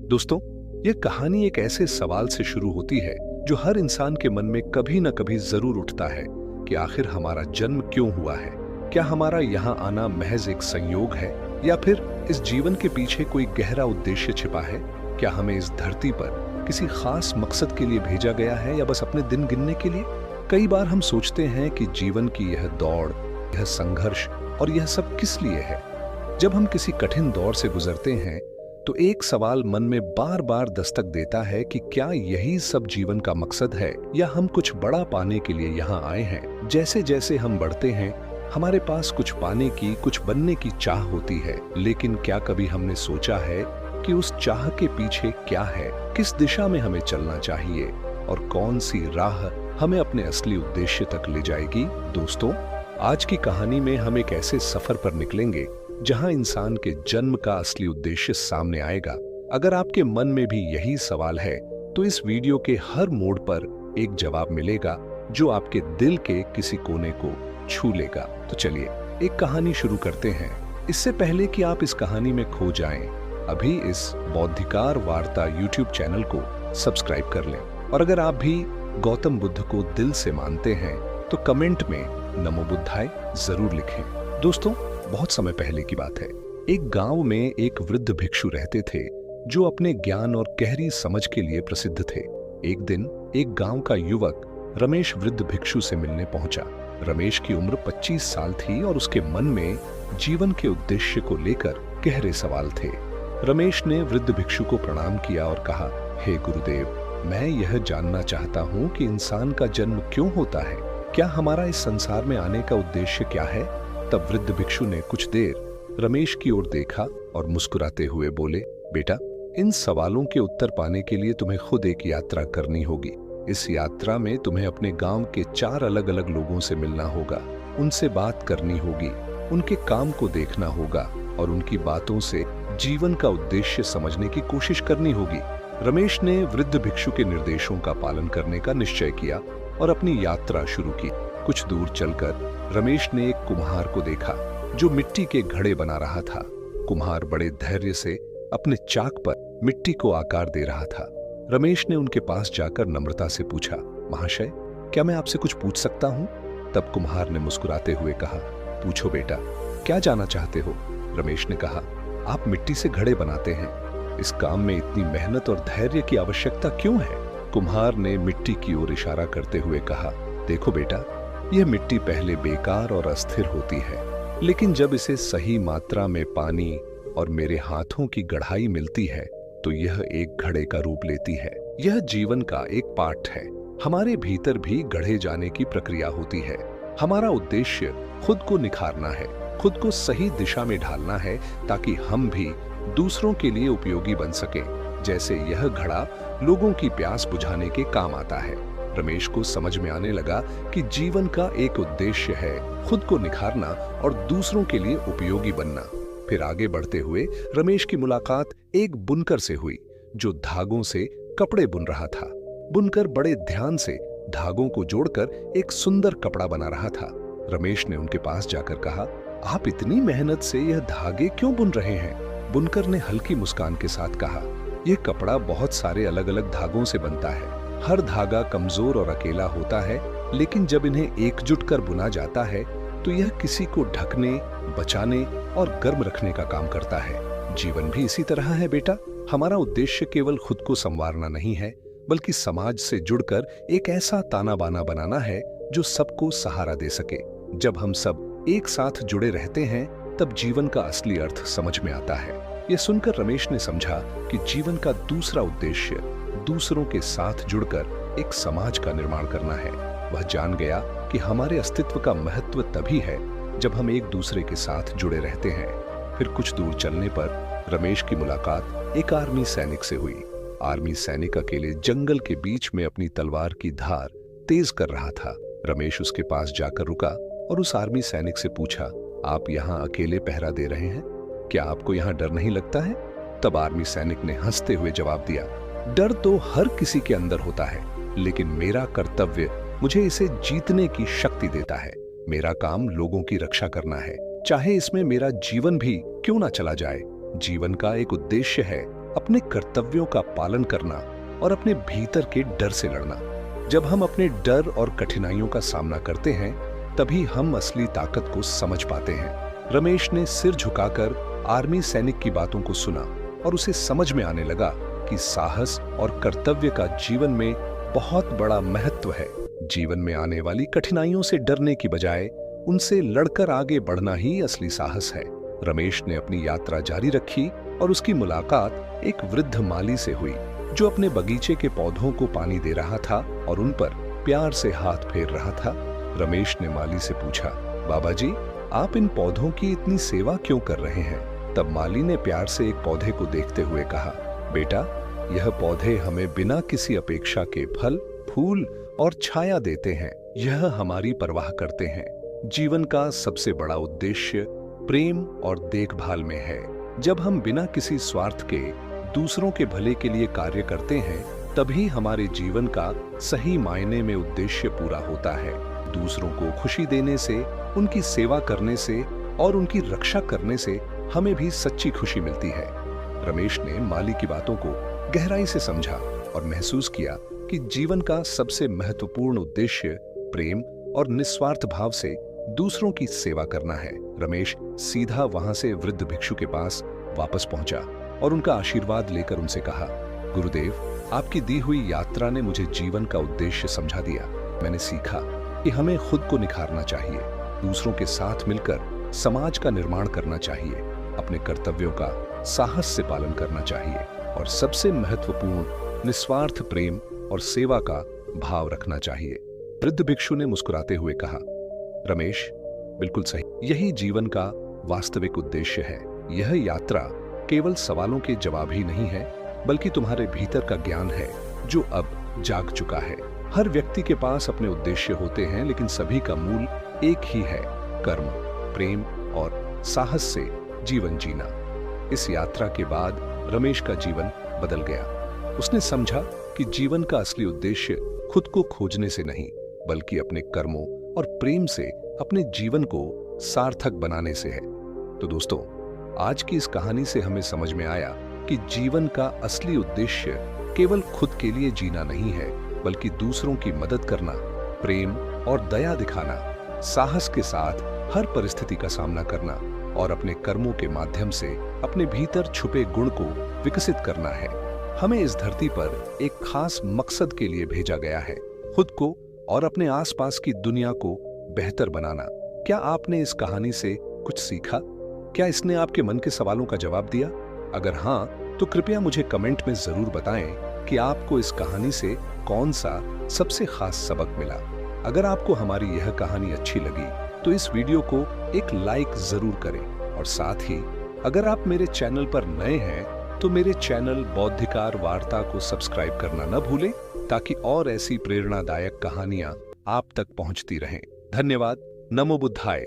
दोस्तों, यह कहानी एक ऐसे सवाल से शुरू होती है जो हर इंसान के मन में कभी न कभी जरूर उठता है कि आखिर हमारा जन्म क्यों हुआ है। क्या हमारा यहाँ आना महज एक संयोग है या फिर इस जीवन के पीछे कोई गहरा उद्देश्य छिपा है? क्या हमें इस धरती पर किसी खास मकसद के लिए भेजा गया है या बस अपने दिन गिनने के लिए? कई बार हम सोचते हैं कि जीवन की यह दौड़, यह संघर्ष और यह सब किस लिए है। जब हम किसी कठिन दौर से गुजरते हैं तो एक सवाल मन में बार बार दस्तक देता है कि क्या यही सब जीवन का मकसद है या हम कुछ बड़ा पाने के लिए यहाँ आए हैं। जैसे जैसे हम बढ़ते हैं हमारे पास कुछ पाने की, कुछ बनने की चाह होती है, लेकिन क्या कभी हमने सोचा है कि उस चाह के पीछे क्या है, किस दिशा में हमें चलना चाहिए और कौन सी राह हमें अपने असली उद्देश्य तक ले जाएगी? दोस्तों, आज की कहानी में हम एक ऐसे सफर पर निकलेंगे जहां इंसान के जन्म का असली उद्देश्य सामने आएगा। अगर आपके मन में भी यही सवाल है तो इस वीडियो के हर मोड़ पर एक जवाब मिलेगा जो आपके दिल के किसी कोने को छू लेगा। तो चलिए एक कहानी शुरू करते हैं। इससे पहले कि आप इस कहानी में खो जाएं, अभी इस बौद्धिकार वार्ता यूट्यूब चैनल को सब्सक्राइब कर लें और अगर आप भी गौतम बुद्ध को दिल से मानते हैं तो कमेंट में नमो बुद्धाय जरूर लिखें। दोस्तों, बहुत समय पहले की बात है। एक गांव में एक वृद्ध भिक्षु रहते थे जो अपने ज्ञान और गहरी समझ के लिए प्रसिद्ध थे। एक दिन एक गांव का युवक रमेश वृद्ध भिक्षु से मिलने पहुंचा। रमेश की उम्र 25 साल थी और उसके मन में जीवन के उद्देश्य को लेकर गहरे सवाल थे। रमेश ने वृद्ध भिक्षु को प्रणाम किया और कहा, हे गुरुदेव, मैं यह जानना चाहता हूँ कि इंसान का जन्म क्यों होता है। क्या हमारा इस संसार में आने का उद्देश्य क्या है? तब वृद्ध भिक्षु ने कुछ देर रमेश की ओर देखा और मुस्कुराते हुए बोले, बेटा, इन सवालों के उत्तर पाने के लिए तुम्हें खुद एक यात्रा करनी होगी। इस यात्रा में तुम्हें अपने गांव के 4 अलग-अलग लोगों से मिलना होगा, उनसे बात करनी होगी, उनके काम को देखना होगा और उनकी बातों से जीवन का उद्देश्य समझने की कोशिश करनी होगी। रमेश ने वृद्ध भिक्षु के निर्देशों का पालन करने का निश्चय किया और अपनी यात्रा शुरू की। कुछ दूर चलकर रमेश ने एक कुम्हार को देखा जो मिट्टी के घड़े बना रहा था। कुम्हार बड़े धैर्य से अपने चाक पर मिट्टी को आकार दे रहा था। रमेश ने उनके पास जाकर नम्रता से पूछा, महाशय, क्या मैं आपसे कुछ पूछ सकता हूँ? तब कुम्हार ने मुस्कुराते हुए कहा, पूछो बेटा, क्या जानना चाहते हो? रमेश ने कहा, आप मिट्टी से घड़े बनाते हैं, इस काम में इतनी मेहनत और धैर्य की आवश्यकता क्यों है? कुम्हार ने मिट्टी की ओर इशारा करते हुए कहा, देखो बेटा, यह मिट्टी पहले बेकार और अस्थिर होती है, लेकिन जब इसे सही मात्रा में पानी और मेरे हाथों की गढ़ाई मिलती है तो यह एक घड़े का रूप लेती है। यह जीवन का एक पाठ है। हमारे भीतर भी गढ़े जाने की प्रक्रिया होती है। हमारा उद्देश्य खुद को निखारना है, खुद को सही दिशा में ढालना है ताकि हम भी दूसरों के लिए उपयोगी बन सके, जैसे यह घड़ा लोगों की प्यास बुझाने के काम आता है। रमेश को समझ में आने लगा कि जीवन का एक उद्देश्य है खुद को निखारना और दूसरों के लिए उपयोगी बनना। फिर आगे बढ़ते हुए रमेश की मुलाकात एक बुनकर से हुई जो धागों से कपड़े बुन रहा था। बुनकर बड़े ध्यान से धागों को जोड़कर एक सुंदर कपड़ा बना रहा था। रमेश ने उनके पास जाकर कहा, आप इतनी मेहनत से यह धागे क्यों बुन रहे हैं? बुनकर ने हल्की मुस्कान के साथ कहा, यह कपड़ा बहुत सारे अलग अलग धागों से बनता है। हर धागा कमजोर और अकेला होता है, लेकिन जब इन्हें एकजुट कर बुना जाता है तो यह किसी को ढकने, बचाने और गर्म रखने का काम करता है। जीवन भी इसी तरह है बेटा। हमारा उद्देश्य केवल खुद को संवारना नहीं है, बल्कि समाज से जुड़कर एक ऐसा ताना बाना बनाना है जो सबको सहारा दे सके। जब हम सब एक साथ जुड़े रहते हैं तब जीवन का असली अर्थ समझ में आता है। यह सुनकर रमेश ने समझा कि जीवन का दूसरा उद्देश्य दूसरों के साथ जुड़कर एक समाज का निर्माण करना है। वह जान गया कि हमारे अस्तित्व का महत्व तभी है जब हम एक दूसरे के साथ जुड़े रहते हैं। फिर कुछ दूर चलने पर रमेश की मुलाकात एक आर्मी सैनिक से हुई। आर्मी सैनिक अकेले जंगल के बीच में अपनी तलवार की धार तेज कर रहा था। रमेश उसके पास जाकर रुका और उस आर्मी सैनिक से पूछा, आप यहाँ अकेले पहरा दे रहे हैं? क्या आपको यहाँ डर नहीं लगता है? तब आर्मी सैनिक ने हंसते हुए जवाब दिया, डर तो हर किसी के अंदर होता है, लेकिन मेरा कर्तव्य मुझे इसे जीतने की शक्ति देता है। मेरा काम लोगों की रक्षा करना है, चाहे इसमें मेरा जीवन भी क्यों ना चला जाए। जीवन का एक उद्देश्य है अपने कर्तव्यों का पालन करना और अपने भीतर के डर से लड़ना। जब हम अपने डर और कठिनाइयों का सामना करते हैं, तभी हम असली ताकत को समझ पाते हैं। रमेश ने सिर झुकाकर आर्मी सैनिक की बातों को सुना और उसे समझ में आने लगा कि साहस और कर्तव्य का जीवन में बहुत बड़ा महत्व है। जीवन में आने वाली कठिनाइयों से डरने की बजाय उनसे लड़कर आगे बढ़ना ही असली साहस है। रमेश ने अपनी यात्रा जारी रखी और उसकी मुलाकात एक वृद्ध माली से हुई, जो अपने बगीचे के पौधों को पानी दे रहा था और उन पर प्यार से हाथ फेर रहा था। रमेश ने माली से पूछा, बाबा जी, आप इन पौधों की इतनी सेवा क्यों कर रहे हैं? तब माली ने प्यार से एक पौधे को देखते हुए कहा, बेटा, यह पौधे हमें बिना किसी अपेक्षा के फल, फूल और छाया देते हैं। यह हमारी परवाह करते हैं। जीवन का सबसे बड़ा उद्देश्य प्रेम और देखभाल में है। जब हम बिना किसी स्वार्थ के दूसरों के भले के लिए कार्य करते हैं, तभी हमारे जीवन का सही मायने में उद्देश्य पूरा होता है। दूसरों को खुशी देने से, उनकी सेवा करने से और उनकी रक्षा करने से हमें भी सच्ची खुशी मिलती है। रमेश ने माली की बातों को गहराई से समझा और महसूस किया कि जीवन का सबसे महत्वपूर्ण उद्देश्य प्रेम और निस्वार्थ भाव से दूसरों की सेवा करना है। रमेश सीधा वहां से वृद्ध भिक्षु के पास वापस पहुंचा और उनका आशीर्वाद लेकर उनसे कहा, गुरुदेव, आपकी दी हुई यात्रा ने मुझे जीवन का उद्देश्य समझा दिया। मैंने सीखा कि हमें खुद को निखारना चाहिए, दूसरों के साथ मिलकर समाज का निर्माण करना चाहिए, अपने कर्तव्यों का साहस से पालन करना चाहिए और सबसे महत्वपूर्ण निस्वार्थ प्रेम और सेवा का भाव रखना चाहिए। वृद्ध भिक्षु ने मुस्कुराते हुए कहा, रमेश, बिल्कुल सही, यही जीवन का वास्तविक उद्देश्य है। यह यात्रा केवल सवालों के जवाब ही नहीं है, बल्कि तुम्हारे भीतर का ज्ञान है जो अब जाग चुका है। हर व्यक्ति के पास अपने उद्देश्य होते हैं, लेकिन सभी का मूल एक ही है, कर्म, प्रेम और साहस से जीवन जीना। इस यात्रा के बाद रमेश का जीवन बदल गया। उसने समझा कि जीवन का असली उद्देश्य खुद को खोजने से नहीं, बल्कि अपने कर्मों और प्रेम से अपने जीवन को सार्थक बनाने से है। तो दोस्तों, आज की इस कहानी से हमें समझ में आया कि जीवन का असली उद्देश्य केवल खुद के लिए जीना नहीं है, बल्कि दूसरों की मदद करना, प्रेम और दया दिखाना, साहस के साथ हर परिस्थिति का सामना करना और अपने कर्मों के माध्यम से अपने भीतर छुपे गुण को विकसित करना है। हमें इस धरती पर एक खास मकसद के लिए भेजा गया है, खुद को और अपने आसपास की दुनिया को बेहतर बनाना। क्या आपने इस कहानी से कुछ सीखा? क्या इसने आपके मन के सवालों का जवाब दिया? अगर हाँ, तो कृपया मुझे कमेंट में जरूर बताएं कि आपको इस कहानी से कौन सा सबसे खास सबक मिला। अगर आपको हमारी यह कहानी अच्छी लगी तो इस वीडियो को एक लाइक जरूर करें और साथ ही अगर आप मेरे चैनल पर नए हैं तो मेरे चैनल बौद्धिकार वार्ता को सब्सक्राइब करना न भूलें, ताकि और ऐसी प्रेरणादायक कहानियां आप तक पहुंचती रहें। धन्यवाद। नमो बुद्धाय।